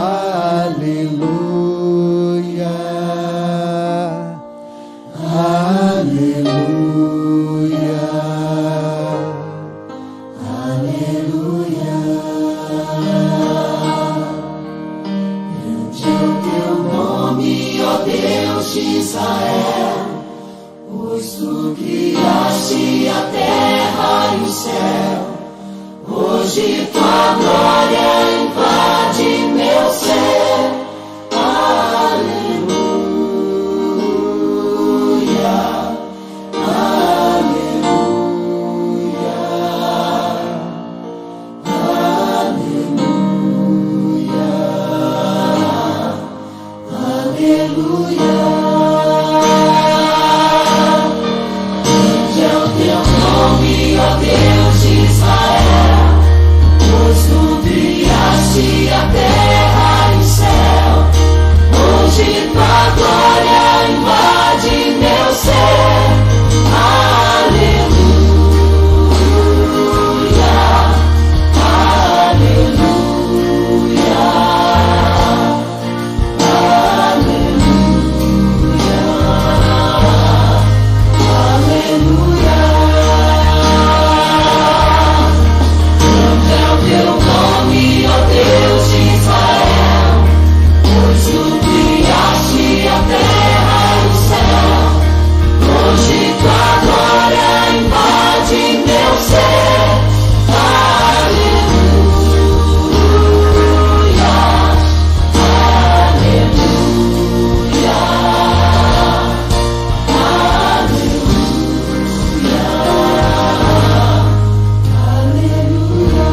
Aleluia, aleluia, aleluia. Grande é o teu nome, ó Deus de Israel, pois tu criaste a terra e o céu. Hoje tua glória invade meu ser. Aleluia, aleluia, aleluia, aleluia. Grande é o teu nome, ó Deus de Israel, pois tu criaste a terra e o céu. Hoje tua glória invade meu ser. Aleluia, aleluia, aleluia, aleluia. Deus de Israel, pois tu criaste a terra e o céu. Hoje tua glória invade meu ser. Aleluia, aleluia, aleluia, aleluia.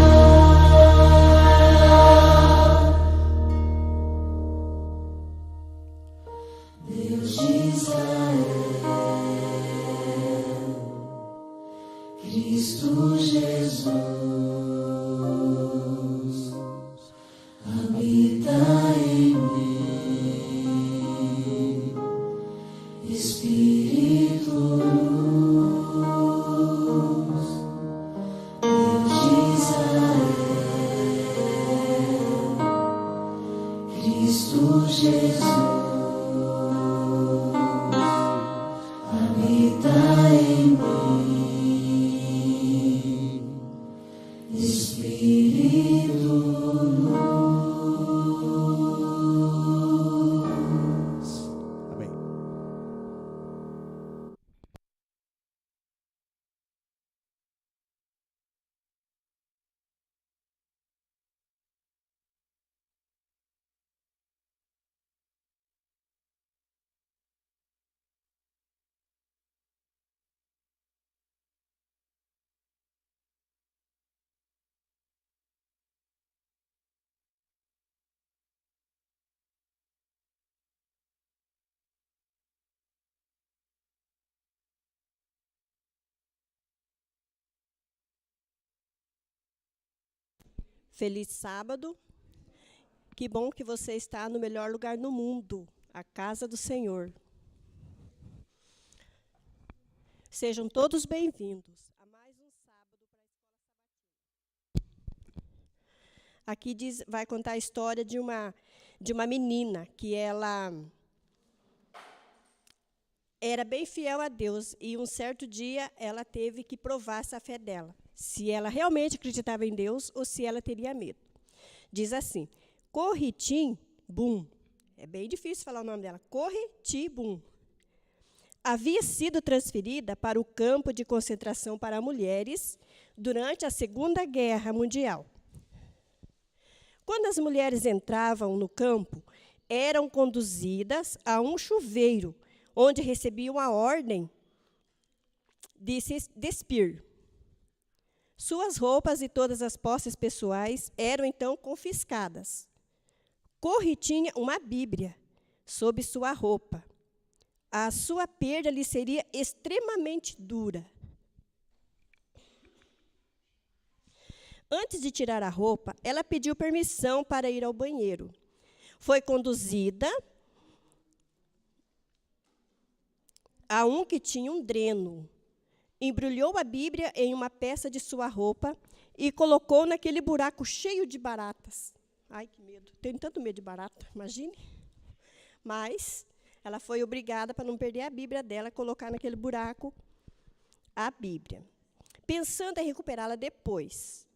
Deus de Israel, Cristo Jesus, habita em mim, Espírito luz. Deus de Israel, Cristo Jesus, habita em mim, Espírito luz. Amém. Feliz sábado. Que bom que você está no melhor lugar no mundo, a casa do Senhor. Sejam todos bem-vindos a mais um sábado para a Escola Sabatina. Aqui vai contar a história de uma menina que ela era bem fiel a Deus e um certo dia ela teve que provar essa fé dela, se ela realmente acreditava em Deus ou se ela teria medo. Diz assim: Corritim Bum, é bem difícil falar o nome dela, Corritim Bum, havia sido transferida para o campo de concentração para mulheres durante a Segunda Guerra Mundial. Quando as mulheres entravam no campo, eram conduzidas a um chuveiro, onde recebiam a ordem de se despir. Suas roupas e todas as posses pessoais eram, então, confiscadas. Corre tinha uma Bíblia sob sua roupa. A sua perda lhe seria extremamente dura. Antes de tirar a roupa, ela pediu permissão para ir ao banheiro. Foi conduzida a um que tinha um dreno. Embrulhou a Bíblia em uma peça de sua roupa e colocou naquele buraco cheio de baratas. Ai, que medo. Tenho tanto medo de barata, imagine. Mas ela foi obrigada, para não perder a Bíblia dela, a colocar naquele buraco a Bíblia, pensando em recuperá-la depois.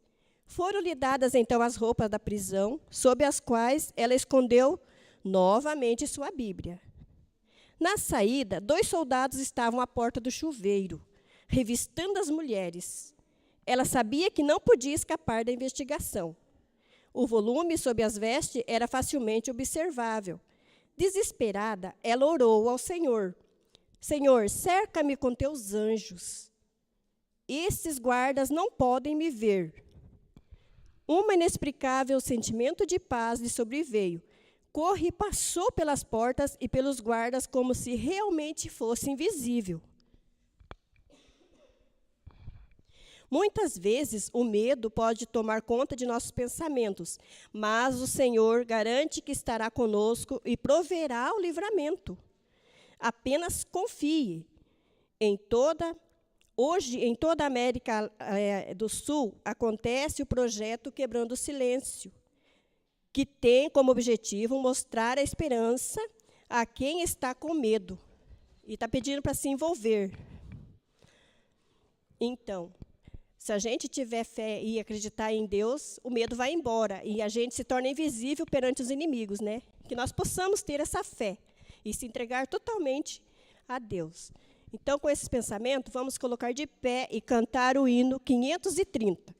Foram-lhe dadas, então, as roupas da prisão, sob as quais ela escondeu novamente sua Bíblia. Na saída, 2 soldados estavam à porta do chuveiro, revistando as mulheres. Ela sabia que não podia escapar da investigação. O volume sob as vestes era facilmente observável. Desesperada, ela orou ao Senhor: Senhor, cerca-me com teus anjos. Estes guardas não podem me ver. Um inexplicável sentimento de paz lhe sobreveio. Corre e passou pelas portas e pelos guardas como se realmente fosse invisível. Muitas vezes, o medo pode tomar conta de nossos pensamentos, mas o Senhor garante que estará conosco e proverá o livramento. Apenas confie. Hoje, em toda a América do Sul, acontece o projeto Quebrando o Silêncio, que tem como objetivo mostrar a esperança a quem está com medo. E está pedindo para se envolver. Então, se a gente tiver fé e acreditar em Deus, o medo vai embora e a gente se torna invisível perante os inimigos, né? Que nós possamos ter essa fé e se entregar totalmente a Deus. Então, com esse pensamento, vamos colocar de pé e cantar o hino 530.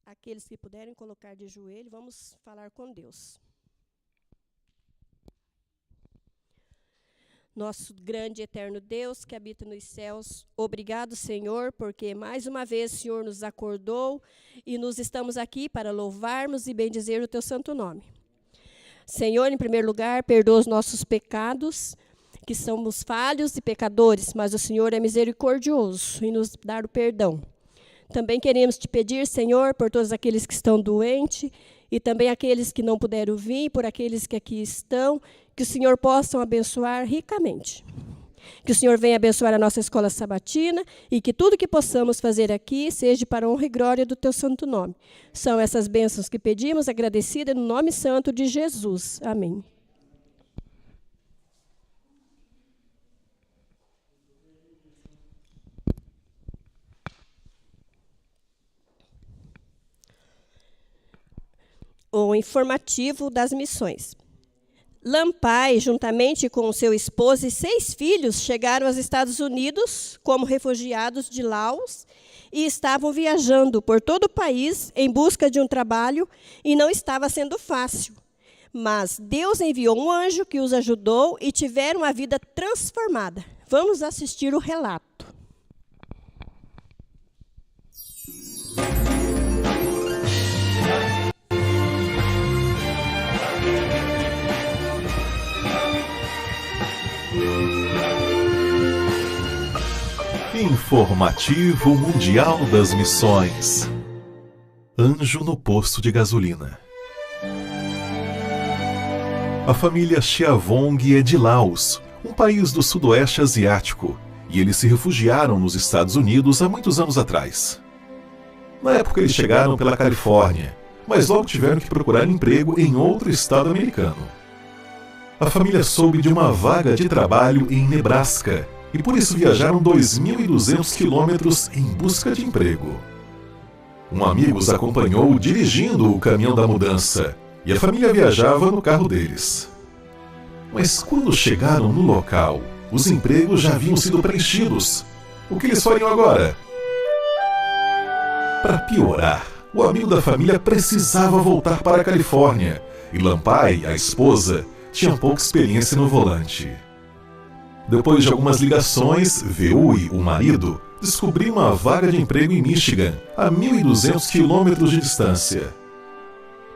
Aqueles que puderem colocar de joelho, vamos falar com Deus. Nosso grande e eterno Deus que habita nos céus, obrigado, Senhor, porque mais uma vez o Senhor nos acordou e nos estamos aqui para louvarmos e bendizer o teu santo nome. Senhor, em primeiro lugar, perdoa os nossos pecados, que somos falhos e pecadores, mas o Senhor é misericordioso em nos dar o perdão. Também queremos te pedir, Senhor, por todos aqueles que estão doentes e também aqueles que não puderam vir, por aqueles que aqui estão, que o Senhor possa abençoar ricamente. Que o Senhor venha abençoar a nossa escola sabatina e que tudo que possamos fazer aqui seja para a honra e glória do teu santo nome. São essas bênçãos que pedimos, agradecida no nome santo de Jesus. Amém. O informativo das missões. Lampai, juntamente com seu esposo e 6 filhos, chegaram aos Estados Unidos como refugiados de Laos e estavam viajando por todo o país em busca de um trabalho e não estava sendo fácil. Mas Deus enviou um anjo que os ajudou e tiveram a vida transformada. Vamos assistir o relato. Informativo Mundial das Missões. Anjo no posto de gasolina. A família Chiavong é de Laos, um país do sudoeste asiático, e eles se refugiaram nos Estados Unidos há muitos anos atrás. Na época eles chegaram pela Califórnia, mas logo tiveram que procurar emprego em outro estado americano. A família soube de uma vaga de trabalho em Nebraska, e por isso viajaram 2.200 quilômetros em busca de emprego. Um amigo os acompanhou dirigindo o caminhão da mudança, e a família viajava no carro deles. Mas quando chegaram no local, os empregos já haviam sido preenchidos. O que eles fariam agora? Para piorar, o amigo da família precisava voltar para a Califórnia, e Lampai, a esposa, tinha pouca experiência no volante. Depois de algumas ligações, Veui, o marido, descobriu uma vaga de emprego em Michigan, a 1.200 quilômetros de distância.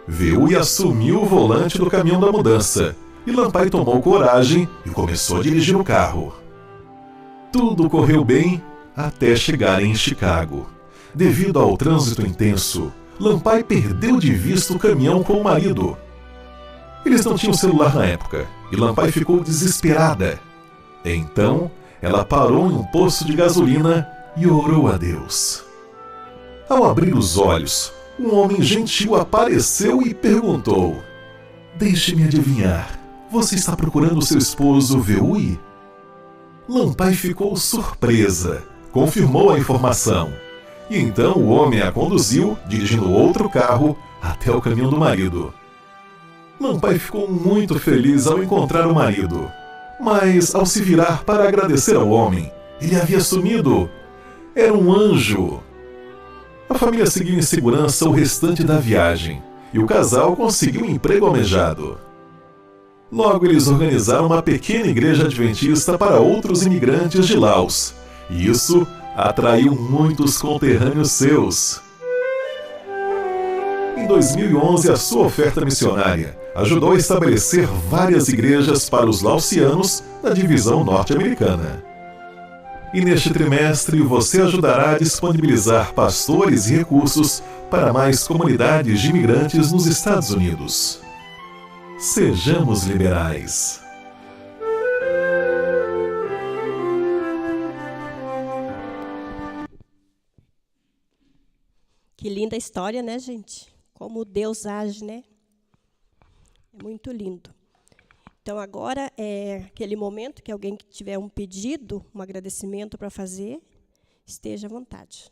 Veui assumiu o volante do caminhão da mudança, e Lampai tomou coragem e começou a dirigir o carro. Tudo correu bem até chegarem em Chicago. Devido ao trânsito intenso, Lampai perdeu de vista o caminhão com o marido. Eles não tinham celular na época, e Lampai ficou desesperada. Então, ela parou em um posto de gasolina e orou a Deus. Ao abrir os olhos, um homem gentil apareceu e perguntou: "Deixe-me adivinhar, você está procurando seu esposo Veui?" Lampai ficou surpresa, confirmou a informação. E então o homem a conduziu, dirigindo outro carro, até o caminhão do marido. Lampai ficou muito feliz ao encontrar o marido. Mas, ao se virar para agradecer ao homem, ele havia sumido. Era um anjo. A família seguiu em segurança o restante da viagem, e o casal conseguiu um emprego almejado. Logo, eles organizaram uma pequena igreja adventista para outros imigrantes de Laos, e isso atraiu muitos conterrâneos seus. Em 2011, a sua oferta missionária ajudou a estabelecer várias igrejas para os laosianos na divisão norte-americana. E neste trimestre você ajudará a disponibilizar pastores e recursos para mais comunidades de imigrantes nos Estados Unidos. Sejamos liberais. Que linda história, né, gente? Como Deus age, né? É muito lindo. Então, agora é aquele momento que alguém que tiver um pedido, um agradecimento para fazer, esteja à vontade.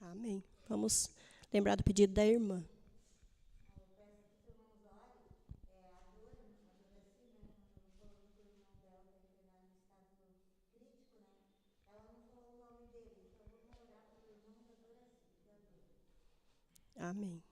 Amém. Vamos lembrar do pedido da irmã. Amém.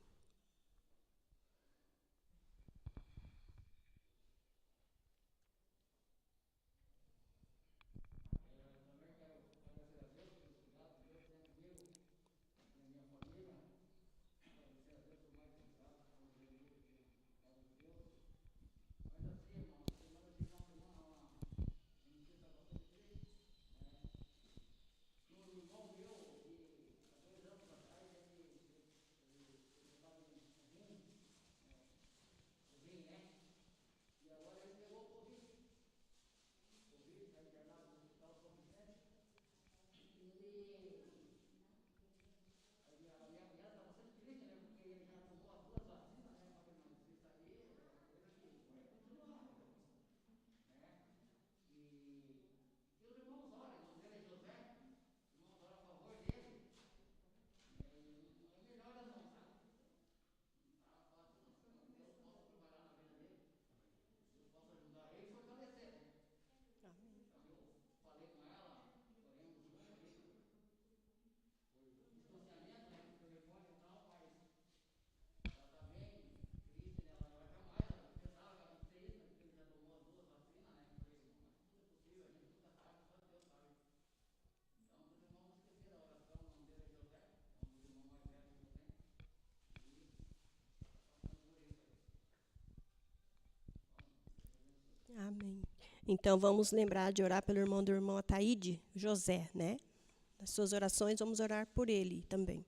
Amém. Então vamos lembrar de orar pelo irmão do irmão Ataíde, José, né? Nas suas orações, vamos orar por ele também.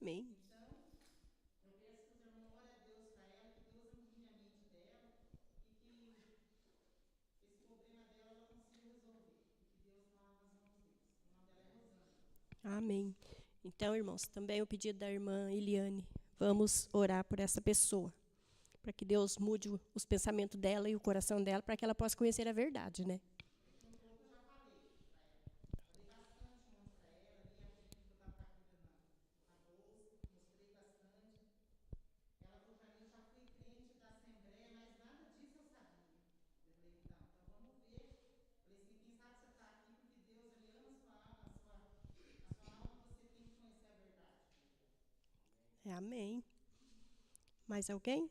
Amém. Amém. Então, irmãos, também o pedido da irmã Eliane. Vamos orar por essa pessoa, para que Deus mude os pensamentos dela e o coração dela, para que ela possa conhecer a verdade, né? Amém. Mais alguém?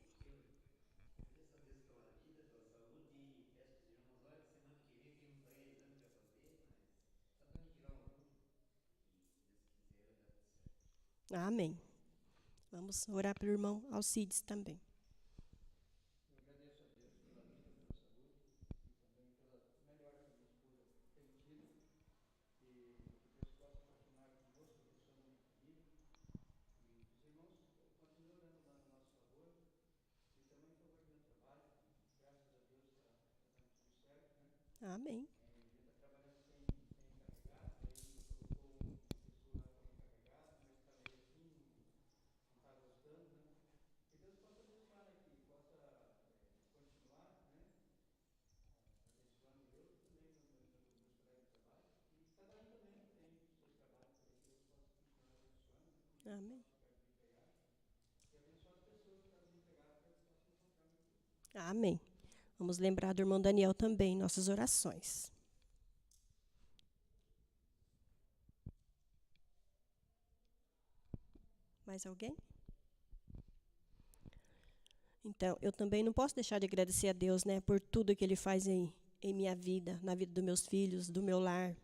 Agradeço a Deus pela vida, pela saúde e peço para os irmãos, olha que semana que vem tem um pré-exame para fazer, mas só para me tirar uma dúvida. E se Deus quiser vai dar tudo certo. Amém. Vamos orar pelo irmão Alcides também. Eu agradeço a Deus pela vida, pela saúde e também pela melhora que a minha esposa tem tido. E que Deus possa continuar conosco, abençoando a minha família. E os irmãos continuem orando lá no nosso favor e também em favor do meu trabalho, que graças a Deus está dando tudo certo, né? Amém. A gente está trabalhando sem encarregado, aí colocou uma pessoa lá para me encarregado, mas está meio assim, não está gostando, né? Que Deus possa abençoar, né? Que possa continuar, né? Abençoando eu e também meus colegas de trabalho. E cada um também que tem os seus trabalhos, para que Deus possa continuar abençoando. E Amém. Amém. Vamos lembrar do irmão Daniel também em nossas orações. Mais alguém? Então, eu também não posso deixar de agradecer a Deus, né, por tudo que Ele faz em minha vida, na vida dos meus filhos, do meu lar.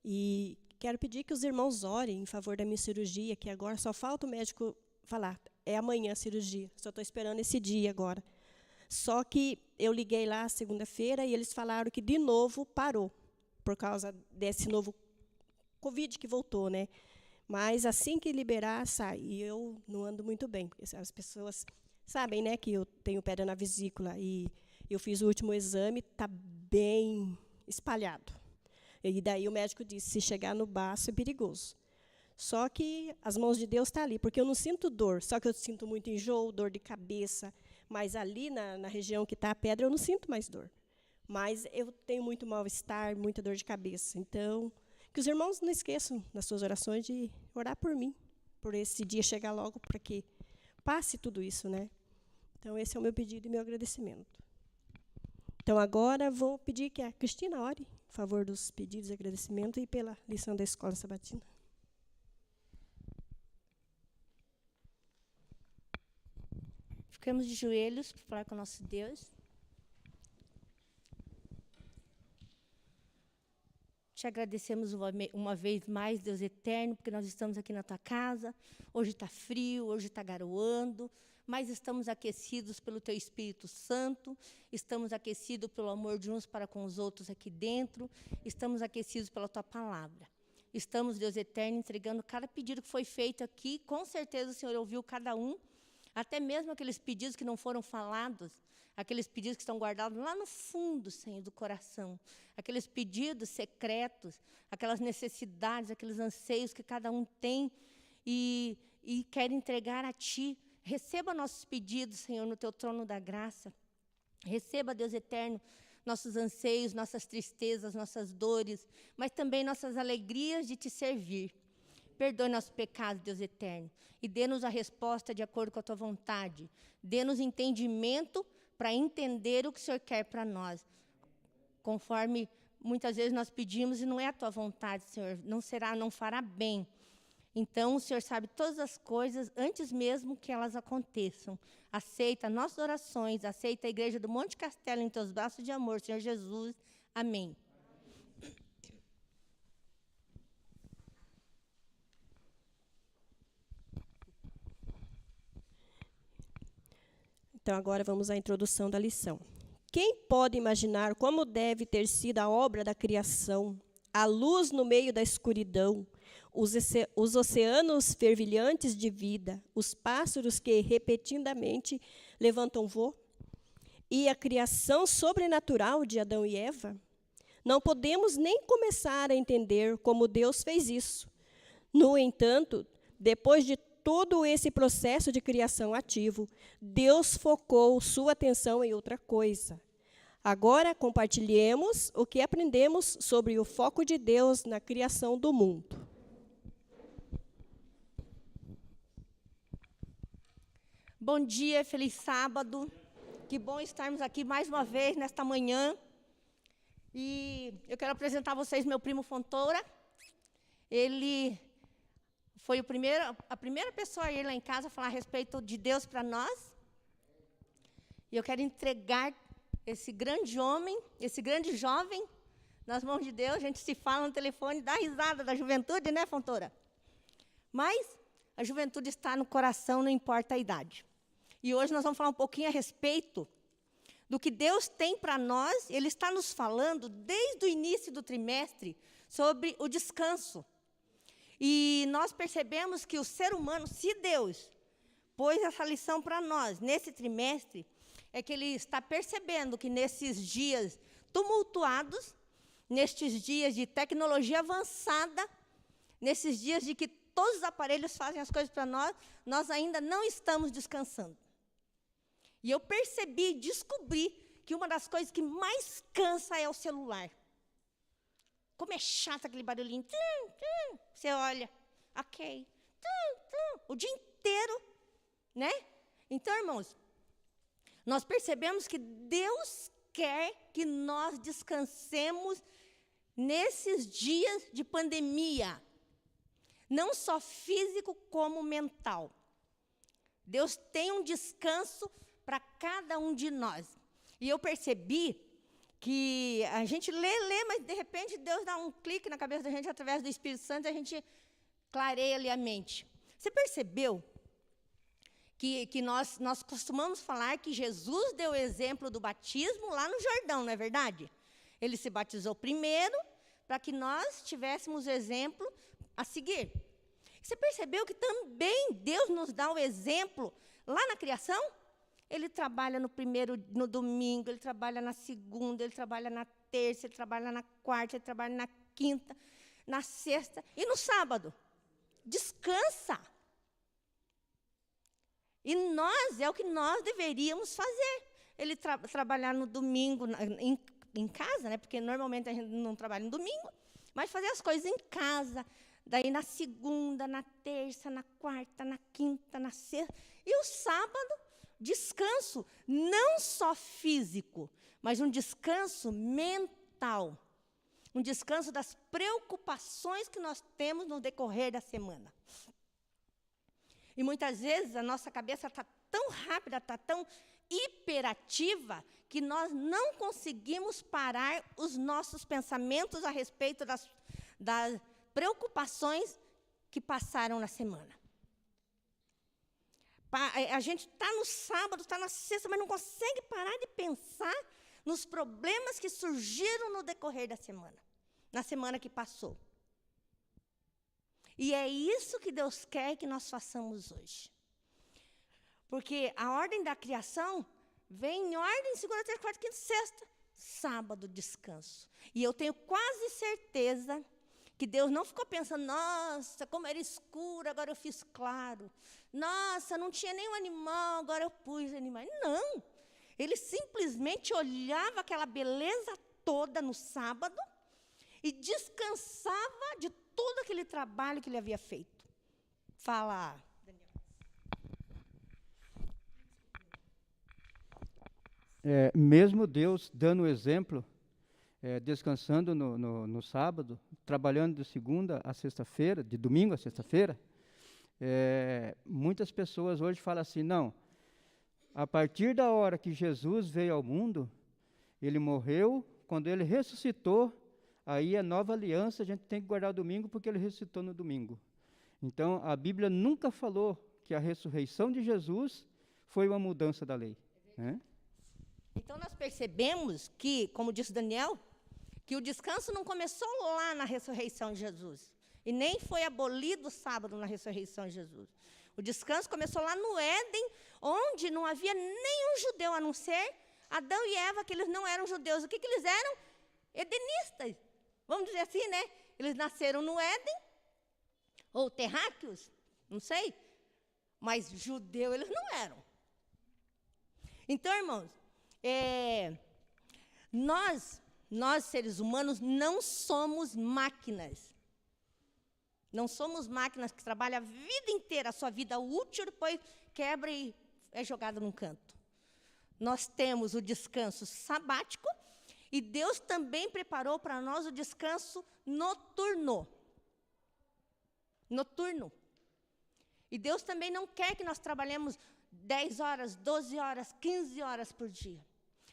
E quero pedir que os irmãos orem em favor da minha cirurgia, que agora só falta o médico falar, é amanhã a cirurgia, só estou esperando esse dia agora. Só que eu liguei lá segunda-feira e eles falaram que de novo parou, por causa desse novo Covid que voltou, né? Mas assim que liberar, sai. E eu não ando muito bem, porque as pessoas sabem, né, que eu tenho pedra na vesícula e eu fiz o último exame, está bem espalhado. E daí o médico disse, se chegar no baço é perigoso. Só que as mãos de Deus estão ali, porque eu não sinto dor, só que eu sinto muito enjoo, dor de cabeça, mas ali na região que está a pedra eu não sinto mais dor. Mas eu tenho muito mal-estar, muita dor de cabeça. Então, que os irmãos não esqueçam nas suas orações de orar por mim, por esse dia chegar logo, para que passe tudo isso, né? Então, esse é o meu pedido e meu agradecimento. Então, agora, vou pedir que a Cristina ore em favor dos pedidos e agradecimento e pela lição da Escola Sabatina. Ficamos de joelhos para falar com o nosso Deus. Te agradecemos uma vez mais, Deus eterno, porque nós estamos aqui na tua casa. Hoje está frio, hoje está garoando, mas estamos aquecidos pelo teu Espírito Santo, estamos aquecidos pelo amor de uns para com os outros aqui dentro, estamos aquecidos pela tua palavra. Estamos, Deus eterno, entregando cada pedido que foi feito aqui. Com certeza o Senhor ouviu cada um, até mesmo aqueles pedidos que não foram falados, aqueles pedidos que estão guardados lá no fundo, Senhor, do coração, aqueles pedidos secretos, aquelas necessidades, aqueles anseios que cada um tem e quer entregar a Ti. Receba nossos pedidos, Senhor, no Teu trono da graça. Receba, Deus eterno, nossos anseios, nossas tristezas, nossas dores, mas também nossas alegrias de Te servir. Perdoe nossos pecados, Deus eterno, e dê-nos a resposta de acordo com a Tua vontade. Dê-nos entendimento para entender o que o Senhor quer para nós. Conforme muitas vezes nós pedimos e não é a Tua vontade, Senhor, não fará bem. Então, o Senhor sabe todas as coisas antes mesmo que elas aconteçam. Aceita nossas orações, aceita a Igreja do Monte Castelo em Teus braços de amor, Senhor Jesus. Amém. Então, agora vamos à introdução da lição. Quem pode imaginar como deve ter sido a obra da criação, a luz no meio da escuridão, os oceanos fervilhantes de vida, os pássaros que repetidamente levantam voo, e a criação sobrenatural de Adão e Eva? Não podemos nem começar a entender como Deus fez isso. No entanto, depois de todo esse processo de criação ativo, Deus focou sua atenção em outra coisa. Agora, compartilhemos o que aprendemos sobre o foco de Deus na criação do mundo. Bom dia, feliz sábado. Que bom estarmos aqui mais uma vez nesta manhã. E eu quero apresentar a vocês meu primo Fontoura. Ele foi a primeira pessoa a ir lá em casa falar a respeito de Deus para nós. E eu quero entregar esse grande homem, esse grande jovem, nas mãos de Deus. A gente se fala no telefone, dá risada da juventude, né, Fontoura? Mas a juventude está no coração, não importa a idade. E hoje nós vamos falar um pouquinho a respeito do que Deus tem para nós. Ele está nos falando desde o início do trimestre sobre o descanso. E nós percebemos que o ser humano, se Deus pôs essa lição para nós nesse trimestre, é que Ele está percebendo que nesses dias tumultuados, nestes dias de tecnologia avançada, nesses dias de que todos os aparelhos fazem as coisas para nós, nós ainda não estamos descansando. E eu percebi, descobri, que uma das coisas que mais cansa é o celular. Como é chato aquele barulhinho. Você olha, ok. o dia inteiro, né? Então, irmãos, nós percebemos que Deus quer que nós descansemos nesses dias de pandemia, não só físico como mental. Deus tem um descanso para cada um de nós. E eu percebi que a gente lê, mas de repente Deus dá um clique na cabeça da gente através do Espírito Santo e a gente clareia ali a mente. Você percebeu que nós costumamos falar que Jesus deu o exemplo do batismo lá no Jordão, não é verdade? Ele se batizou primeiro para que nós tivéssemos exemplo a seguir. Você percebeu que também Deus nos dá o exemplo lá na criação? Ele trabalha no domingo, ele trabalha na segunda, ele trabalha na terça, ele trabalha na quarta, ele trabalha na quinta, na sexta e no sábado. Descansa. E é o que nós deveríamos fazer. Ele trabalhar no domingo em casa, né? Porque normalmente a gente não trabalha no domingo, mas fazer as coisas em casa. Daí na segunda, na terça, na quarta, na quinta, na sexta. E o sábado, descanso, não só físico, mas um descanso mental. Um descanso das preocupações que nós temos no decorrer da semana. E muitas vezes a nossa cabeça está tão rápida, está tão hiperativa, que nós não conseguimos parar os nossos pensamentos a respeito das preocupações que passaram na semana. A gente está no sábado, está na sexta, mas não consegue parar de pensar nos problemas que surgiram no decorrer da semana, na semana que passou. E é isso que Deus quer que nós façamos hoje. Porque a ordem da criação vem em ordem segunda, terça, quarta, quinta, sexta, sábado, descanso. E eu tenho quase certeza que Deus não ficou pensando, nossa, como era escuro, agora eu fiz claro. Nossa, não tinha nenhum animal, agora eu pus animais. Não. Ele simplesmente olhava aquela beleza toda no sábado e descansava de todo aquele trabalho que ele havia feito. Fala, Daniel. Mesmo Deus dando o exemplo, descansando no sábado, trabalhando de segunda a sexta-feira, de domingo a sexta-feira, muitas pessoas hoje falam assim, não, a partir da hora que Jesus veio ao mundo, ele morreu, quando ele ressuscitou, aí a nova aliança, a gente tem que guardar o domingo porque ele ressuscitou no domingo. Então, a Bíblia nunca falou que a ressurreição de Jesus foi uma mudança da lei. Né? Então, nós percebemos que, como disse Daniel, que o descanso não começou lá na ressurreição de Jesus. E nem foi abolido o sábado na ressurreição de Jesus. O descanso começou lá no Éden, onde não havia nenhum judeu a não ser Adão e Eva, que eles não eram judeus. O que eles eram? Edenistas. Vamos dizer assim, né? Eles nasceram no Éden, ou terráqueos, não sei. Mas judeu eles não eram. Então, irmãos, nós, seres humanos, não somos máquinas. Não somos máquinas que trabalham a vida inteira, a sua vida útil, depois quebra e é jogada num canto. Nós temos o descanso sabático e Deus também preparou para nós o descanso noturno. Noturno. E Deus também não quer que nós trabalhemos 10 horas, 12 horas, 15 horas por dia.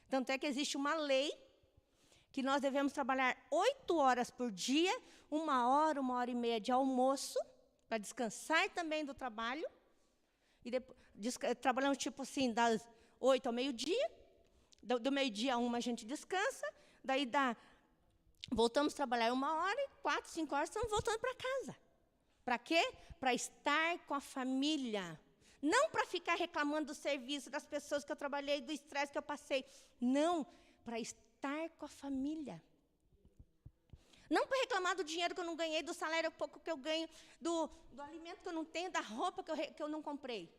Tanto é que existe uma lei que nós devemos trabalhar 8 horas por dia, 1 hora, 1h30 de almoço, para descansar também do trabalho. E depois, trabalhamos tipo assim, das 8 ao meio-dia, do meio-dia a 1 a gente descansa, daí voltamos a trabalhar 1 hora e 4, 5 horas estamos voltando para casa. Para quê? Para estar com a família. Não para ficar reclamando do serviço, das pessoas que eu trabalhei, do estresse que eu passei. Não, para estar com a família. Não para reclamar do dinheiro que eu não ganhei, do salário pouco que eu ganho, do alimento que eu não tenho, da roupa que eu não comprei.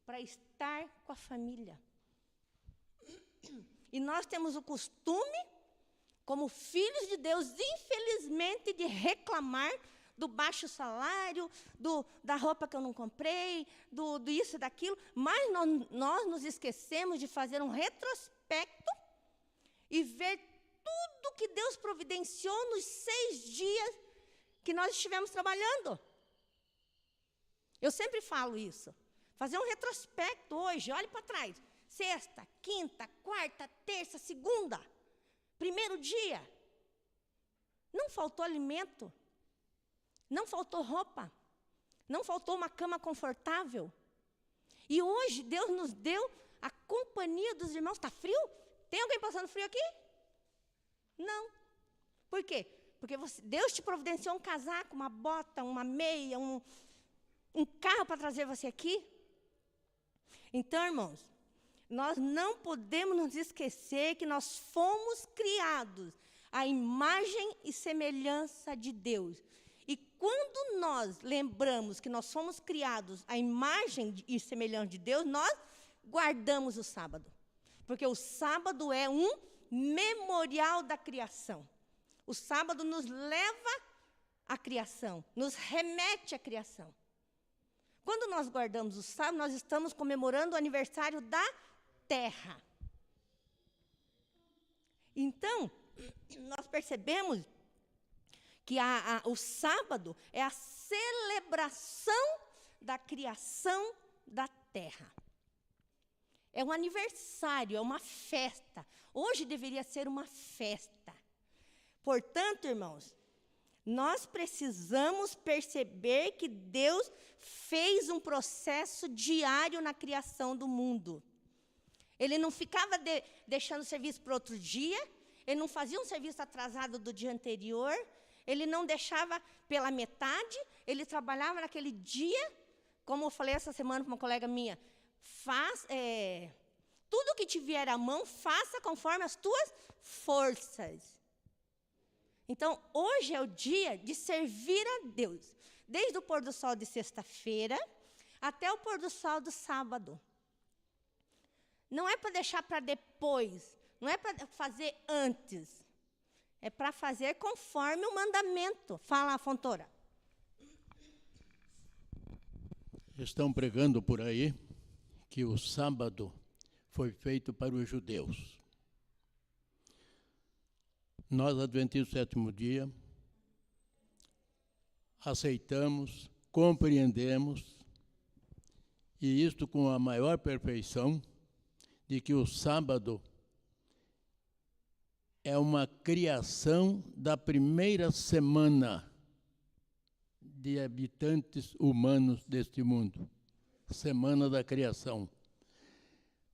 Para estar com a família. E nós temos o costume, como filhos de Deus, infelizmente, de reclamar do baixo salário, da roupa que eu não comprei, do isso e daquilo, mas nós nos esquecemos de fazer um retrospecto e ver tudo que Deus providenciou nos 6 dias que nós estivemos trabalhando. Eu sempre falo isso. Fazer um retrospecto hoje, olhe para trás. Sexta, quinta, quarta, terça, segunda, primeiro dia. Não faltou alimento, não faltou roupa, não faltou uma cama confortável. E hoje Deus nos deu a companhia dos irmãos. Está frio? Tem alguém passando frio aqui? Não. Por quê? Porque Deus te providenciou um casaco, uma bota, uma meia, um carro para trazer você aqui. Então, irmãos, nós não podemos nos esquecer que nós fomos criados à imagem e semelhança de Deus. E quando nós lembramos que nós fomos criados à imagem e semelhança de Deus, nós guardamos o sábado. Porque o sábado é um memorial da criação. O sábado nos leva à criação, nos remete à criação. Quando nós guardamos o sábado, nós estamos comemorando o aniversário da terra. Então, nós percebemos que o sábado é a celebração da criação da terra. É um aniversário, é uma festa. Hoje deveria ser uma festa. Portanto, irmãos, nós precisamos perceber que Deus fez um processo diário na criação do mundo. Ele não ficava deixando o serviço para outro dia, ele não fazia um serviço atrasado do dia anterior, ele não deixava pela metade, ele trabalhava naquele dia, como eu falei essa semana para uma colega minha, tudo que te vier à mão, faça conforme as tuas forças. Então, hoje é o dia de servir a Deus, desde o pôr do sol de sexta-feira até o pôr do sol do sábado. Não é para deixar para depois, não é para fazer antes, é para fazer conforme o mandamento. Fala, Fontoura. Estão pregando por aí que o sábado foi feito para os judeus. Nós, Adventistas do Sétimo Dia, aceitamos, compreendemos, e isto com a maior perfeição, de que o sábado é uma criação da primeira semana de habitantes humanos deste mundo. Semana da criação.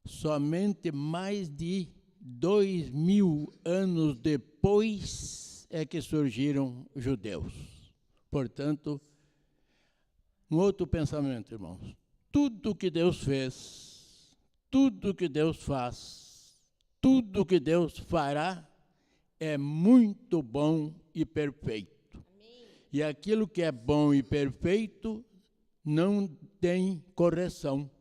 Somente mais de 2000 anos depois é que surgiram judeus. Portanto, um outro pensamento, irmãos. Tudo que Deus fez, tudo que Deus faz, tudo que Deus fará é muito bom e perfeito. Amém. E aquilo que é bom e perfeito não tem correção.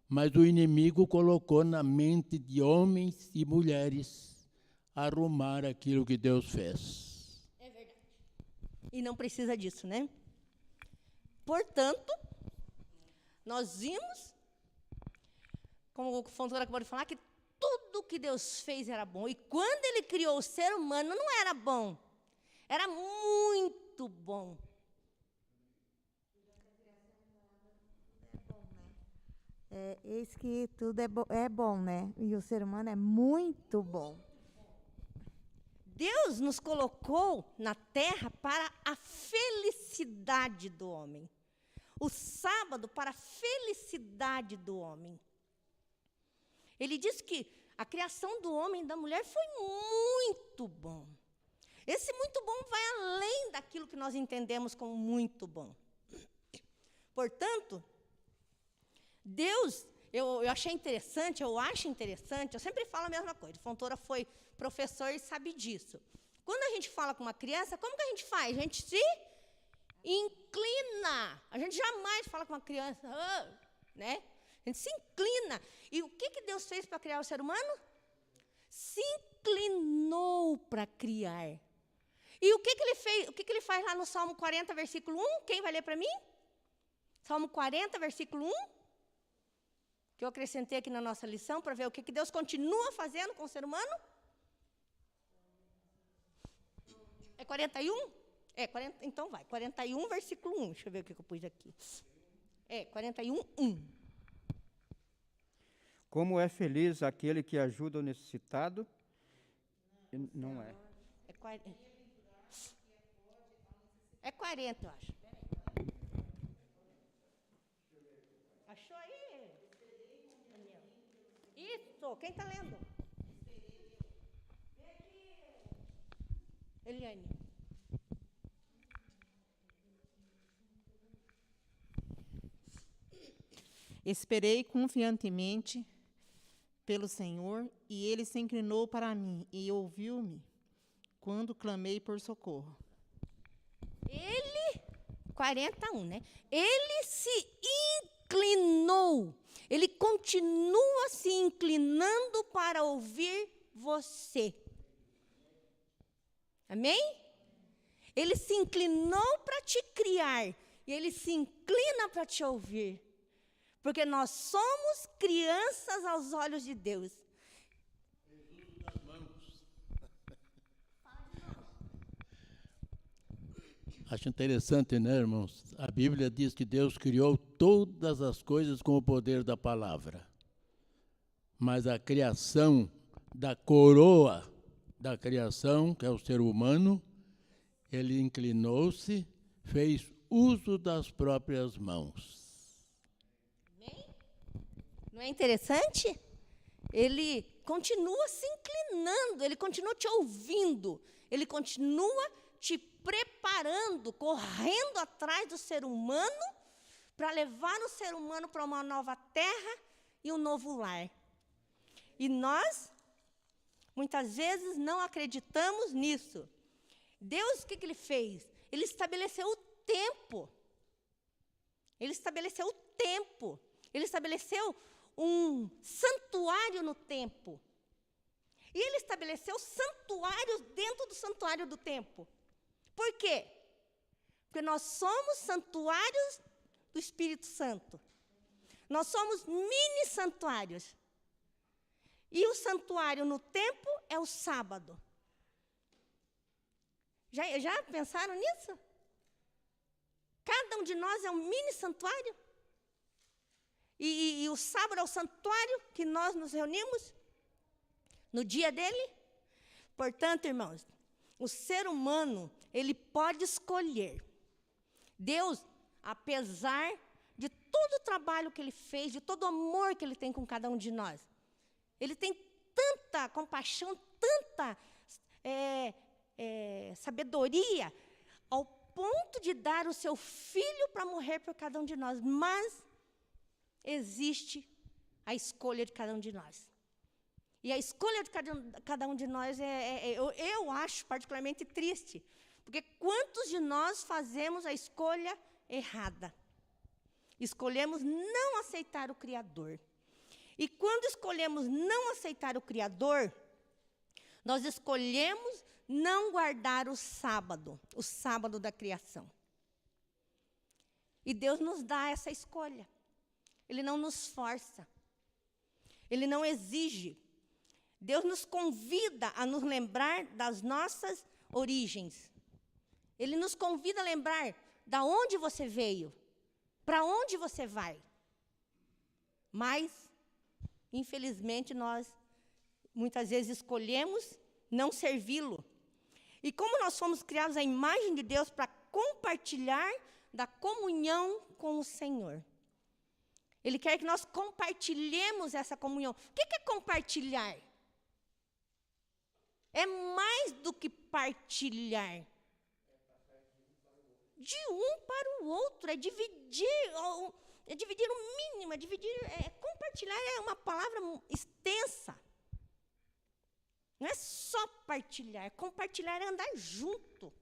Mas o inimigo colocou na mente de homens e mulheres arrumar aquilo que Deus fez. É verdade. E não precisa disso, né? Portanto, nós vimos, como o Fontoura acabou de falar, que tudo que Deus fez era bom. E quando Ele criou o ser humano, não era bom. Era muito bom. Eis que tudo é bom, né? E o ser humano é muito bom. Deus nos colocou na terra para a felicidade do homem. O sábado para a felicidade do homem. Ele diz que a criação do homem e da mulher foi muito bom. Esse muito bom vai além daquilo que nós entendemos como muito bom. Portanto, Deus, eu achei interessante, eu acho interessante, eu sempre falo a mesma coisa. Fontoura foi professor e sabe disso. Quando a gente fala com uma criança, como que a gente faz? A gente se inclina. A gente jamais fala com uma criança, né? A gente se inclina. E o que Deus fez para criar o ser humano? Se inclinou para criar. E o que ele fez? O que ele faz lá no Salmo 40, versículo 1? Quem vai ler para mim? Salmo 40, versículo 1. Que eu acrescentei aqui na nossa lição para ver o que Deus continua fazendo com o ser humano. É 41? É, 40, então vai. 41, versículo 1. Deixa eu ver o que eu pus aqui. É, 41, 1. Como é feliz aquele que ajuda o necessitado? Não é. É 40, eu acho. Achou aí, Daniel? Isso, quem está lendo? Vem aqui, Eliane. Esperei confiantemente pelo Senhor, e ele se inclinou para mim e ouviu-me quando clamei por socorro. Ele, 41, né? Ele se inclinou. Ele continua se inclinando para ouvir você. Amém? Ele se inclinou para te criar. E ele se inclina para te ouvir. Porque nós somos crianças aos olhos de Deus. Acho interessante, né, irmãos? A Bíblia diz que Deus criou todas as coisas com o poder da palavra. Mas a criação da coroa da criação, que é o ser humano, ele inclinou-se, fez uso das próprias mãos. Não é interessante? Ele continua se inclinando, ele continua te ouvindo, ele continua te preparando, correndo atrás do ser humano, para levar o ser humano para uma nova terra e um novo lar. E nós, muitas vezes, não acreditamos nisso. Deus, o que ele fez? Ele estabeleceu o tempo. Ele estabeleceu o tempo. Ele estabeleceu um santuário no templo. E ele estabeleceu santuários dentro do santuário do templo. Por quê? Porque nós somos santuários do Espírito Santo. Nós somos mini santuários. E o santuário no templo é o sábado. Já pensaram nisso? Cada um de nós é um mini santuário. E o sábado é o santuário que nós nos reunimos no dia dele. Portanto, irmãos, o ser humano, ele pode escolher. Deus, apesar de todo o trabalho que ele fez, de todo o amor que ele tem com cada um de nós, ele tem tanta compaixão, tanta sabedoria, ao ponto de dar o seu filho para morrer por cada um de nós. Mas existe a escolha de cada um de nós. E a escolha de cada um de nós eu acho particularmente triste. Porque quantos de nós fazemos a escolha errada? Escolhemos não aceitar o Criador. E quando escolhemos não aceitar o Criador, nós escolhemos não guardar o sábado da criação. E Deus nos dá essa escolha. Ele não nos força. Ele não exige. Deus nos convida a nos lembrar das nossas origens. Ele nos convida a lembrar de onde você veio, para onde você vai. Mas, infelizmente, nós muitas vezes escolhemos não servi-lo. E como nós fomos criados à imagem de Deus para compartilhar da comunhão com o Senhor. Ele quer que nós compartilhemos essa comunhão. O que é compartilhar? É mais do que partilhar. De um para o outro, é dividir o mínimo, compartilhar é uma palavra extensa. Não é só partilhar, compartilhar é andar junto.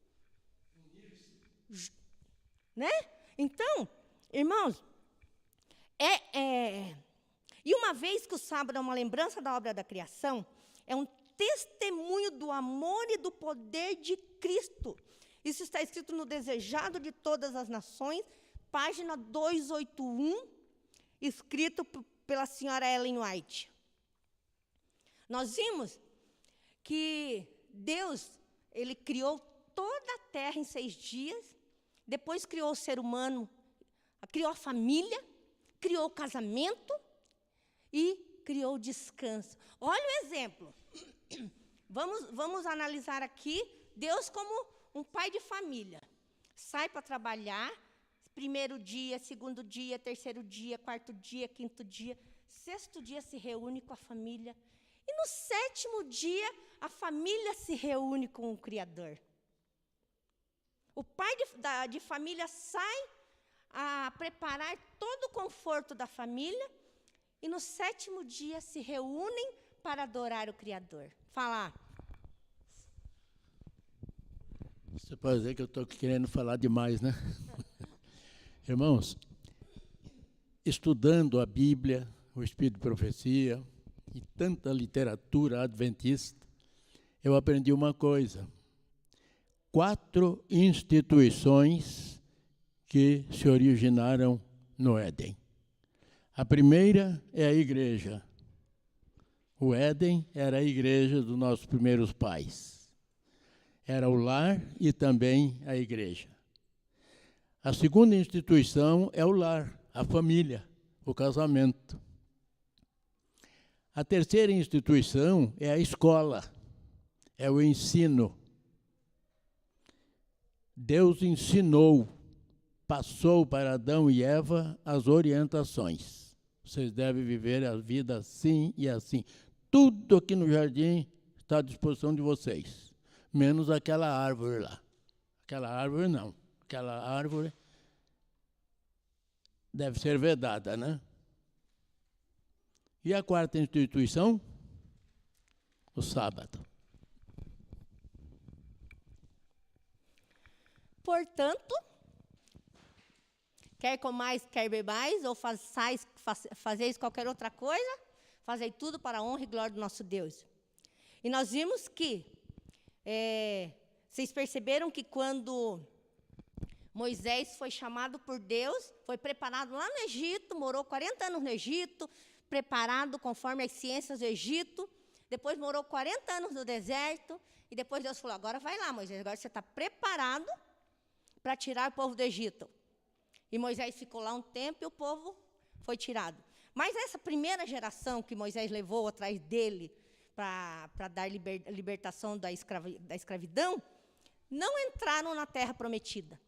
Né? Então, irmãos, e uma vez que o sábado é uma lembrança da obra da criação, é um testemunho do amor e do poder de Cristo. Isso está escrito no Desejado de Todas as Nações, página 281, escrito pela senhora Ellen White. Nós vimos que Deus, ele criou toda a terra em 6 dias, depois criou o ser humano, criou a família, criou o casamento e criou o descanso. Olha o exemplo. Vamos analisar aqui Deus como um pai de família. Sai para trabalhar, primeiro dia, segundo dia, terceiro dia, quarto dia, quinto dia, sexto dia se reúne com a família. E no 7º dia, a família se reúne com o Criador. O pai de família sai a preparar todo o conforto da família e no 7º dia se reúnem para adorar o Criador. Fala. Você pode dizer que eu estou querendo falar demais, né? Irmãos, estudando a Bíblia, o Espírito de Profecia e tanta literatura adventista, eu aprendi uma coisa. 4 instituições que se originaram no Éden. A primeira é a igreja. O Éden era a igreja dos nossos primeiros pais. Era o lar e também a igreja. A segunda instituição é o lar, a família, o casamento. A terceira instituição é a escola, é o ensino. Deus ensinou, passou para Adão e Eva as orientações. Vocês devem viver a vida assim e assim. Tudo aqui no jardim está à disposição de vocês, menos aquela árvore lá. Aquela árvore não. Aquela árvore deve ser vedada, né? E a quarta instituição? O sábado. Portanto, quer comais, quer bebais, ou fazeis qualquer outra coisa, fazei tudo para a honra e glória do nosso Deus. E nós vimos que, vocês perceberam que quando Moisés foi chamado por Deus, foi preparado lá no Egito, morou 40 anos no Egito, preparado conforme as ciências do Egito, depois morou 40 anos no deserto, e depois Deus falou, agora vai lá, Moisés, agora você está preparado para tirar o povo do Egito. E Moisés ficou lá um tempo e o povo foi tirado. Mas essa primeira geração que Moisés levou atrás dele para dar libertação da escravidão, não entraram na terra prometida.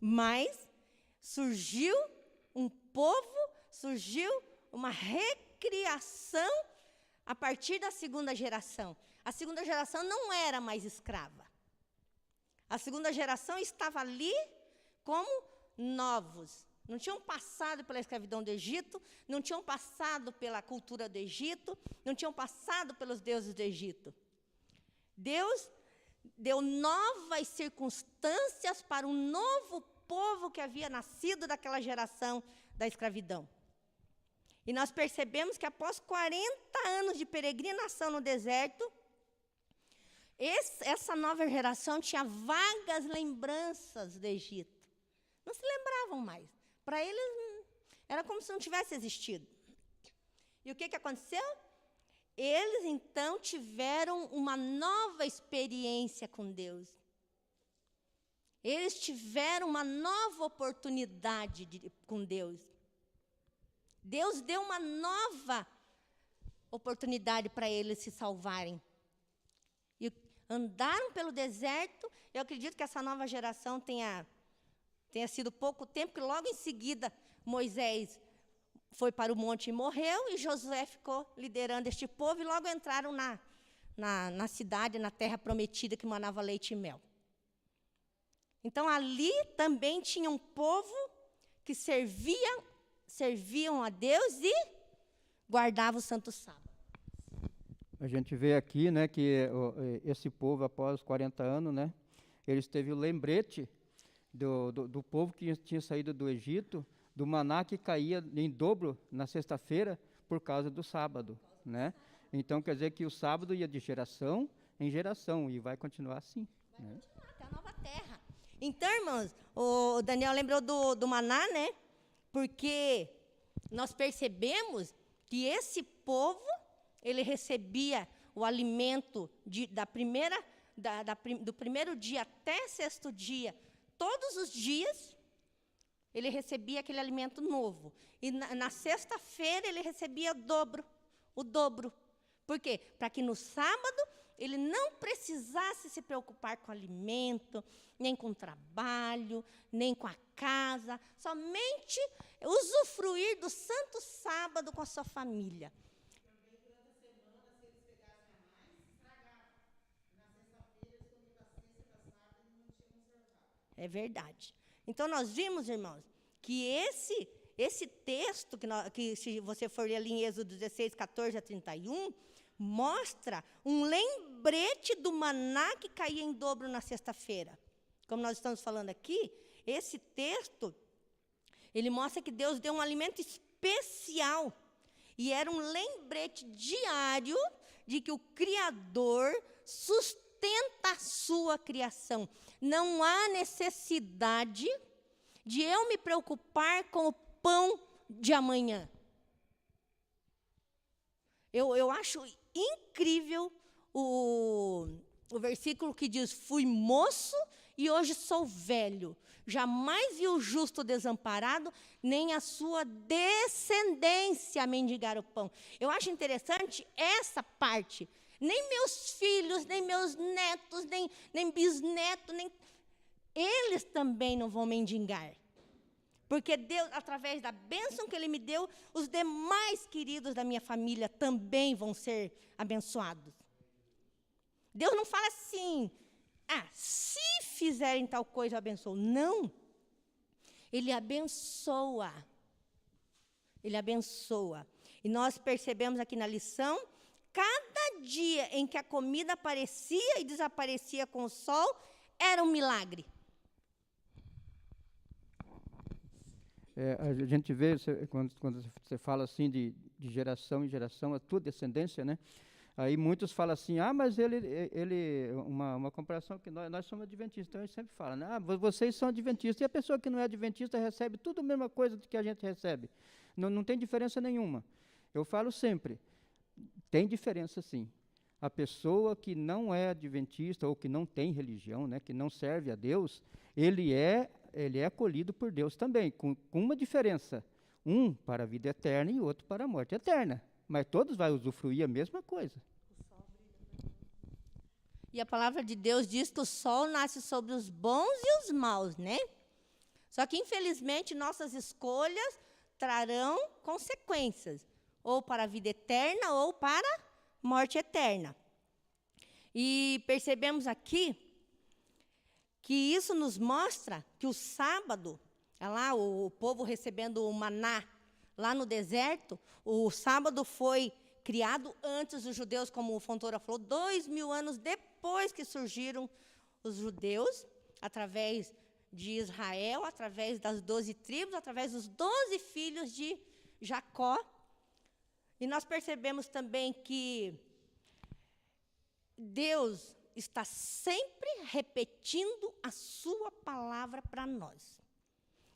Mas surgiu um povo, surgiu uma recriação a partir da segunda geração. A segunda geração não era mais escrava. A segunda geração estava ali como novos. Não tinham passado pela escravidão do Egito, não tinham passado pela cultura do Egito, não tinham passado pelos deuses do Egito. Deus deu novas circunstâncias para um novo povo que havia nascido daquela geração da escravidão. E nós percebemos que após 40 anos de peregrinação no deserto, essa nova geração tinha vagas lembranças do Egito. Não se lembravam mais. Para eles, era como se não tivesse existido. E o que aconteceu? Eles, então, tiveram uma nova experiência com Deus. Eles tiveram uma nova oportunidade com Deus. Deus deu uma nova oportunidade para eles se salvarem. E andaram pelo deserto. Eu acredito que essa nova geração tenha sido pouco tempo, que logo em seguida Moisés foi para o monte e morreu, e Josué ficou liderando este povo, e logo entraram na cidade, na terra prometida, que manava leite e mel. Então, ali também tinha um povo que serviam a Deus e guardavam o santo sábado. A gente vê aqui, né, que esse povo, após 40 anos, né, eles teve o lembrete do povo que tinha saído do Egito, do maná que caía em dobro na sexta-feira por causa do sábado, né? Então, quer dizer que o sábado ia de geração em geração, e vai continuar assim. Né? Até a nova terra. Então, irmãos, o Daniel lembrou do maná, né? Porque nós percebemos que esse povo, ele recebia o alimento do primeiro dia até sexto dia, todos os dias, ele recebia aquele alimento novo. E na sexta-feira ele recebia o dobro. Por quê? Para que no sábado ele não precisasse se preocupar com alimento, nem com trabalho, nem com a casa, somente usufruir do santo sábado com a sua família. Também durante a semana, se eles pegassem a mais, estragava. Na sexta-feira, eles comiam da sexta, da sábado e não tinham conservado. É verdade. Então, nós vimos, irmãos, que esse texto, que se você for ler ali em Êxodo 16, 14 a 31, mostra um lembrete do maná que caía em dobro na sexta-feira. Como nós estamos falando aqui, esse texto, ele mostra que Deus deu um alimento especial. E era um lembrete diário de que o Criador sustenta a sua criação. Não há necessidade de eu me preocupar com o pão de amanhã. Eu acho incrível o versículo que diz: fui moço e hoje sou velho. Jamais vi o justo desamparado, nem a sua descendência mendigar o pão. Eu acho interessante essa parte. Nem meus filhos, nem meus netos, nem bisnetos, eles também não vão mendigar. Porque Deus, através da bênção que Ele me deu, os demais queridos da minha família também vão ser abençoados. Deus não fala assim, se fizerem tal coisa, eu abençoo. Não. Ele abençoa. Ele abençoa. E nós percebemos aqui na lição, cada dia em que a comida aparecia e desaparecia com o sol, era um milagre. A gente vê, quando você fala assim de geração em geração, a tua descendência, né? Aí muitos falam assim, mas uma comparação que nós somos adventistas, então ele sempre fala, né? Vocês são adventistas, e a pessoa que não é adventista recebe tudo a mesma coisa que a gente recebe. Não tem diferença nenhuma. Eu falo sempre, tem diferença sim. A pessoa que não é adventista ou que não tem religião, né, que não serve a Deus, ele é acolhido por Deus também, com uma diferença. Um para a vida eterna e outro para a morte eterna. Mas todos vão usufruir a mesma coisa. E a palavra de Deus diz que o sol nasce sobre os bons e os maus, né? Só que, infelizmente, nossas escolhas trarão consequências, ou para a vida eterna ou para a morte eterna. E percebemos aqui que isso nos mostra que o sábado, lá o povo recebendo o maná lá no deserto, o sábado foi criado antes dos judeus, como o Fontoura falou, 2000 anos depois que surgiram os judeus, através de Israel, através das 12 tribos, através dos 12 filhos de Jacó. E nós percebemos também que Deus está sempre repetindo a sua palavra para nós.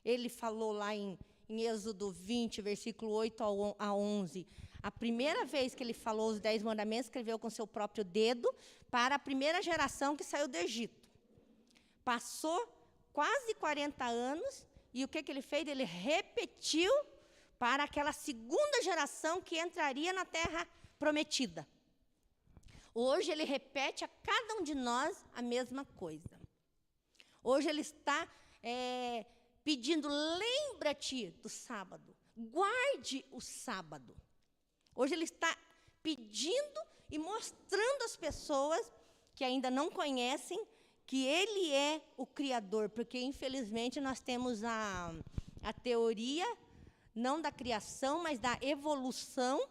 Ele falou lá em Êxodo 20, versículo 8 a 11, a primeira vez que ele falou os 10 mandamentos, escreveu com seu próprio dedo para a primeira geração que saiu do Egito. Passou quase 40 anos, e o que ele fez? Ele repetiu para aquela segunda geração que entraria na terra prometida. Hoje ele repete a cada um de nós a mesma coisa. Hoje ele está pedindo, lembra-te do sábado, guarde o sábado. Hoje ele está pedindo e mostrando às pessoas que ainda não conhecem que ele é o Criador, porque infelizmente nós temos a teoria, não da criação, mas da evolução.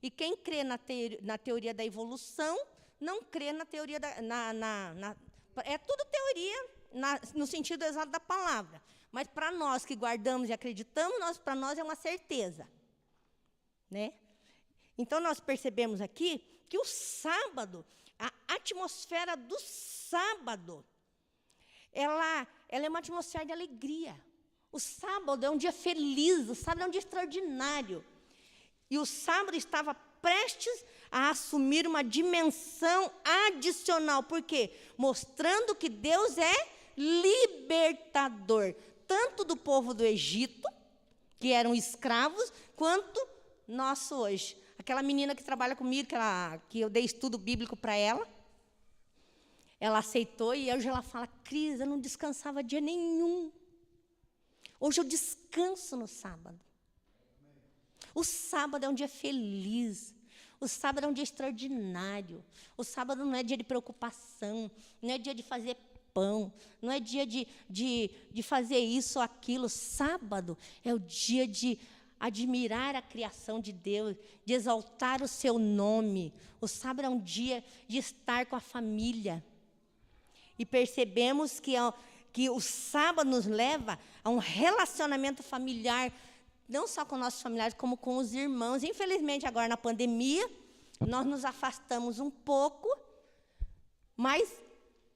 E quem crê na teoria da evolução, não crê na teoria da... é tudo teoria, no sentido exato da palavra. Mas para nós que guardamos e acreditamos, para nós é uma certeza. Né? Então, nós percebemos aqui que o sábado, a atmosfera do sábado, ela é uma atmosfera de alegria. O sábado é um dia feliz, o sábado é um dia extraordinário. E o sábado estava prestes a assumir uma dimensão adicional. Por quê? Mostrando que Deus é libertador, tanto do povo do Egito, que eram escravos, quanto nosso hoje. Aquela menina que trabalha comigo, que eu dei estudo bíblico para ela aceitou e hoje ela fala, Cris, eu não descansava dia nenhum. Hoje eu descanso no sábado. O sábado é um dia feliz. O sábado é um dia extraordinário. O sábado não é dia de preocupação, não é dia de fazer pão, não é dia de fazer isso ou aquilo. Sábado é o dia de admirar a criação de Deus, de exaltar o seu nome. O sábado é um dia de estar com a família. E percebemos que o sábado nos leva a um relacionamento familiar, não só com nossos familiares, como com os irmãos. Infelizmente, agora na pandemia, nós nos afastamos um pouco, mas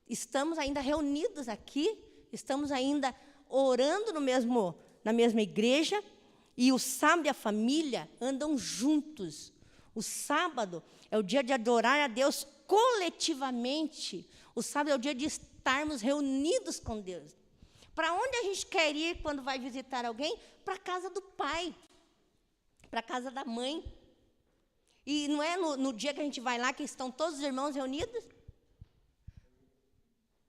estamos ainda reunidos aqui, estamos ainda orando na mesma igreja, e o sábado e a família andam juntos. O sábado é o dia de adorar a Deus coletivamente. O sábado é o dia de estarmos reunidos com Deus. Para onde a gente quer ir quando vai visitar alguém? Para a casa do pai, para a casa da mãe. E não é no dia que a gente vai lá que estão todos os irmãos reunidos?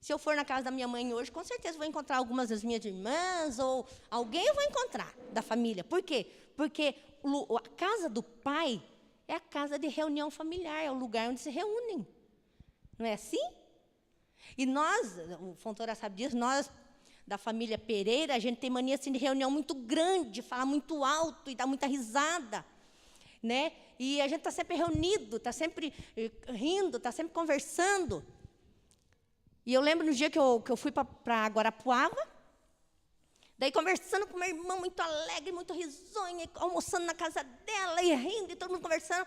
Se eu for na casa da minha mãe hoje, com certeza vou encontrar algumas das minhas irmãs, ou alguém eu vou encontrar da família. Por quê? Porque a casa do pai é a casa de reunião familiar, é o lugar onde se reúnem. Não é assim? E nós, o Fontoura sabe disso, nós, da família Pereira, a gente tem mania assim, de reunião muito grande, falar muito alto e dar muita risada. Né? E a gente está sempre reunido, está sempre rindo, está sempre conversando. E eu lembro no dia que eu fui para Guarapuava, daí conversando com minha irmã, muito alegre, muito risonha, almoçando na casa dela, e rindo, e todo mundo conversando.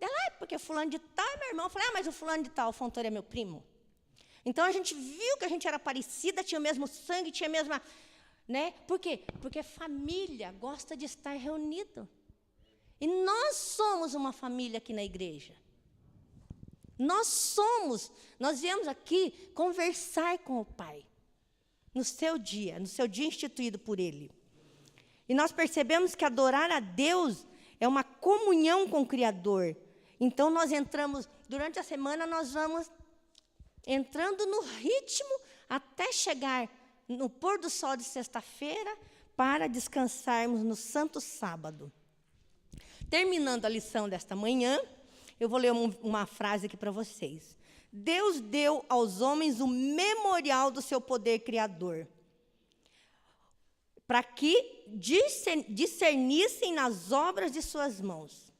Dela, porque fulano de tal é meu irmão. Eu falei, mas o fulano de tal, o Fontoura é meu primo. Então, a gente viu que a gente era parecida, tinha o mesmo sangue, tinha a mesma... Né? Por quê? Porque família gosta de estar reunido. E nós somos uma família aqui na igreja. Nós viemos aqui conversar com o Pai, no seu dia instituído por Ele. E nós percebemos que adorar a Deus é uma comunhão com o Criador. Então, nós entramos, durante a semana, nós vamos entrando no ritmo até chegar no pôr do sol de sexta-feira para descansarmos no santo sábado. Terminando a lição desta manhã, eu vou ler uma frase aqui para vocês. Deus deu aos homens o memorial do seu poder criador, para que discernissem nas obras de suas mãos.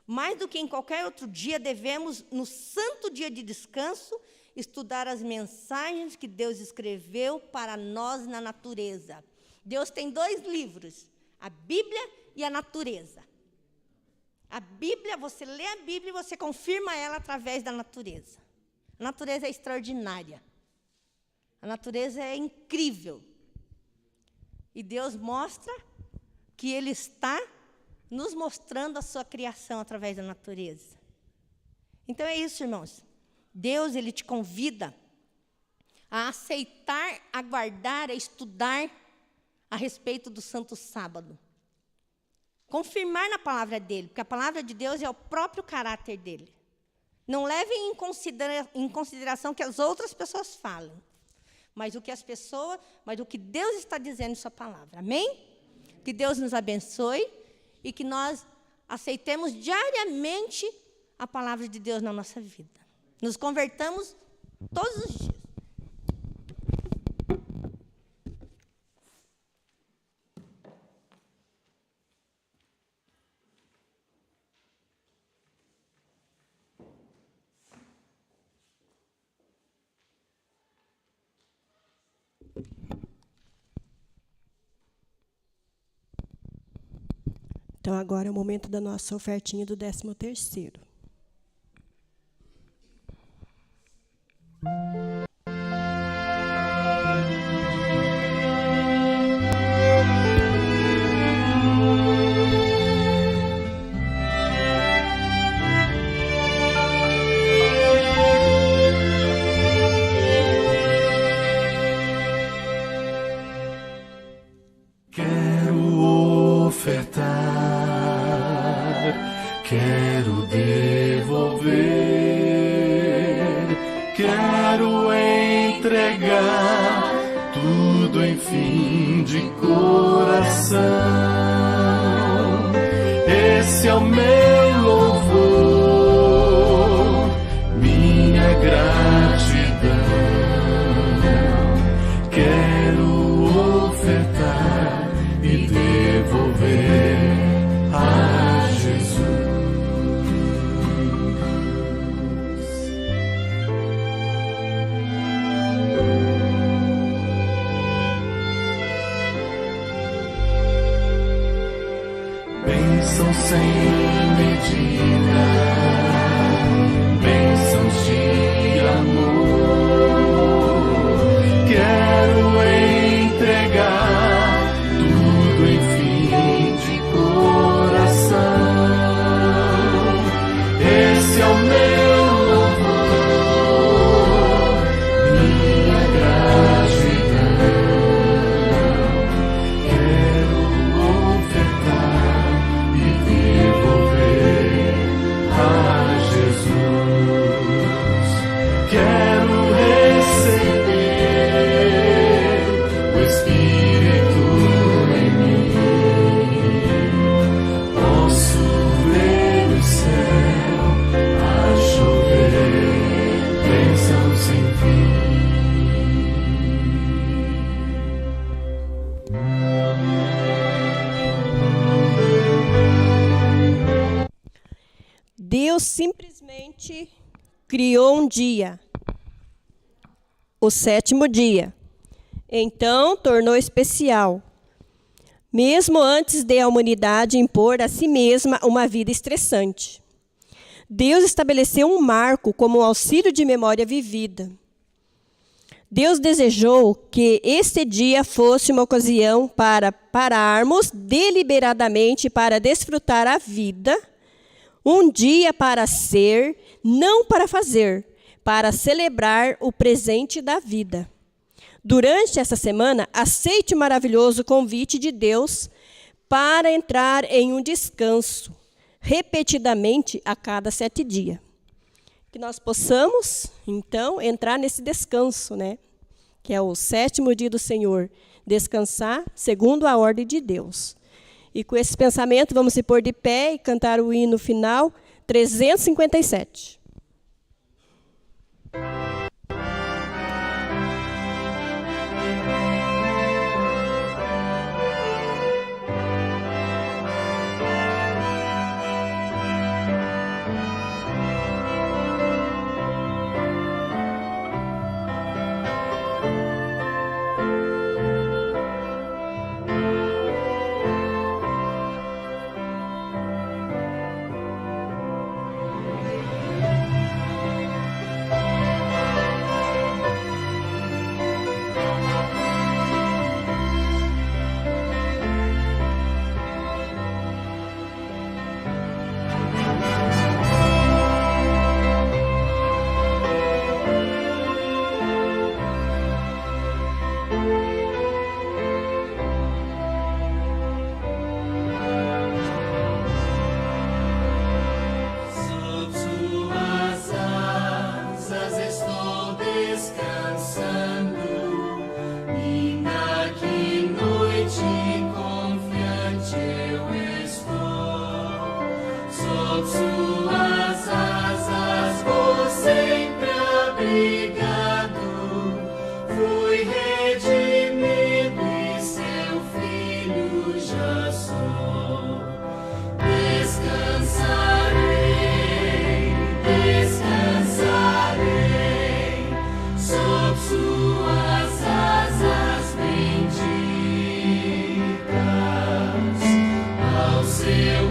Mais do que em qualquer outro dia, devemos, no santo dia de descanso, estudar as mensagens que Deus escreveu para nós na natureza. Deus tem 2 livros, a Bíblia e a natureza. A Bíblia, você lê a Bíblia e você confirma ela através da natureza. A natureza é extraordinária. A natureza é incrível. E Deus mostra que Ele está nos mostrando a sua criação através da natureza. Então é isso, irmãos. Deus, Ele te convida a aceitar, a guardar, a estudar a respeito do Santo Sábado. Confirmar na palavra dEle, porque a palavra de Deus é o próprio caráter dEle. Não levem em consideração o que as outras pessoas falam, mas o que Deus está dizendo em sua palavra. Amém? Que Deus nos abençoe e que nós aceitemos diariamente a palavra de Deus na nossa vida. Nos convertamos todos os dias. Então, agora é o momento da nossa ofertinha do 13º. Quero devolver, quero entregar tudo, enfim, de coração. Esse é o meu louvor, minha gratidão. Quero ofertar e devolver a Jesus. Bênçãos sem medida, bênçãos de amor. Quero entregar tudo, enfim, de coração. Esse é o meu louvor, minha gratidão. Quero ofertar e devolver a Jesus. Quero receber o Espírito em mim. Posso ver o céu a chover, bênção sem fim. Deus simplesmente criou um dia, o 7º dia. Então, tornou especial, mesmo antes de a humanidade impor a si mesma uma vida estressante. Deus estabeleceu um marco como um auxílio de memória vivida. Deus desejou que este dia fosse uma ocasião para pararmos deliberadamente para desfrutar a vida, um dia para ser, não para fazer, para celebrar o presente da vida. Durante essa semana, aceite o maravilhoso convite de Deus para entrar em um descanso, repetidamente a cada 7 dias. Que nós possamos, então, entrar nesse descanso, né? Que é o 7º dia do Senhor, descansar segundo a ordem de Deus. E com esse pensamento, vamos se pôr de pé e cantar o hino final 357. Suas asas vou sempre abrigado, fui redimido e seu filho já sou. Descansarei, descansarei, sob suas asas benditas, ao seu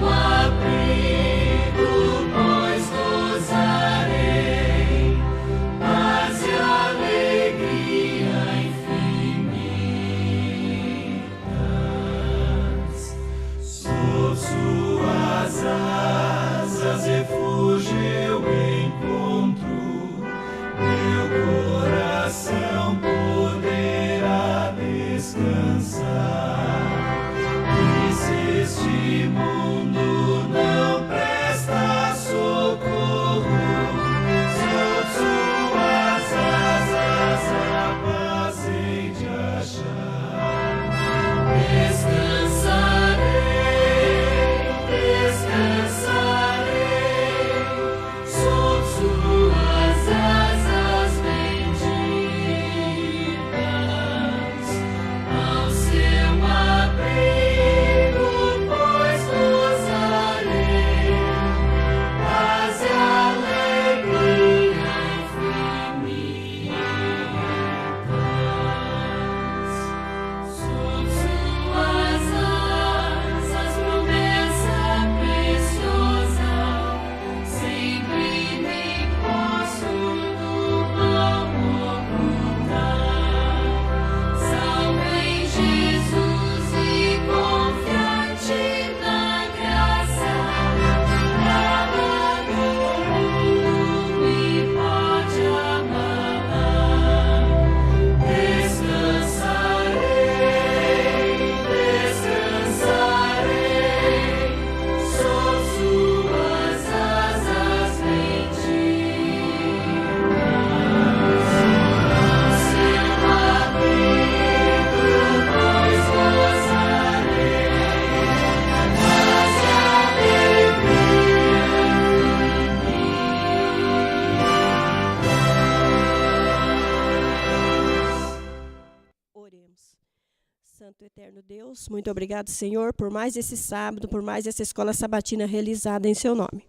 Eterno Deus, muito obrigado, Senhor, por mais esse sábado, por mais essa escola sabatina realizada em seu nome.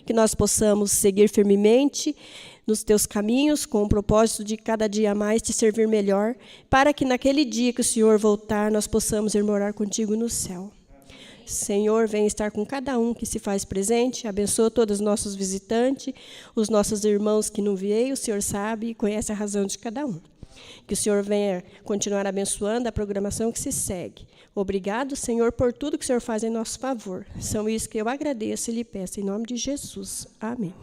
Que nós possamos seguir firmemente nos teus caminhos, com o propósito de cada dia mais te servir melhor, para que naquele dia que o Senhor voltar, nós possamos ir morar contigo no céu. Senhor, vem estar com cada um que se faz presente, abençoa todos os nossos visitantes, os nossos irmãos que não veio, o Senhor sabe e conhece a razão de cada um. Que o Senhor venha continuar abençoando a programação que se segue. Obrigado, Senhor, por tudo que o Senhor faz em nosso favor. São isso que eu agradeço e lhe peço, em nome de Jesus. Amém.